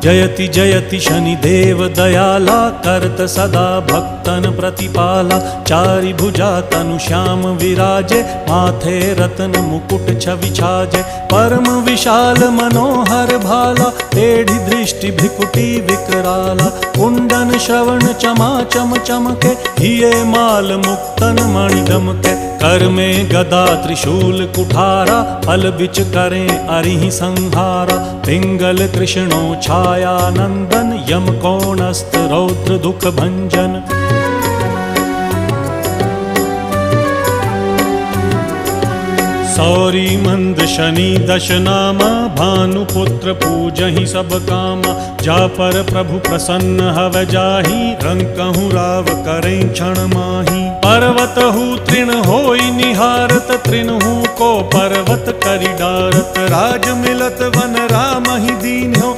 जयति जयति शनिदेव दयाला, करत सदा भक्तन प्रतिपाला। चारि भुजा तनु श्याम विराजे, माथे रत्न मुकुट छवि छाजे। परम विशाल मनोहर भाला, टेढ़ी दृष्टि भ्रिकुटी विकराला। कुंडन श्रवण चमा चम चमके, हिये माल मुक्तन मणि दमके। कर में गदा त्रिशूल कुठारा, फल बिच करें अरिहि संहारा। पिंगल कृष्णो छाया नंदन, यम कोणस्त रौद्र दुख भंजन। सौरी मंद शनि दश नामा, भानुपुत्र पूजहि सब कामा। जा पर प्रभु प्रसन्न हव जाहि, रंकहु राव करें क्षण माहि। पर्वत हु तृण होई निहारत, तृणहु को पर्वत करि डारत। राज मिलत वन राम ही दीन्हो,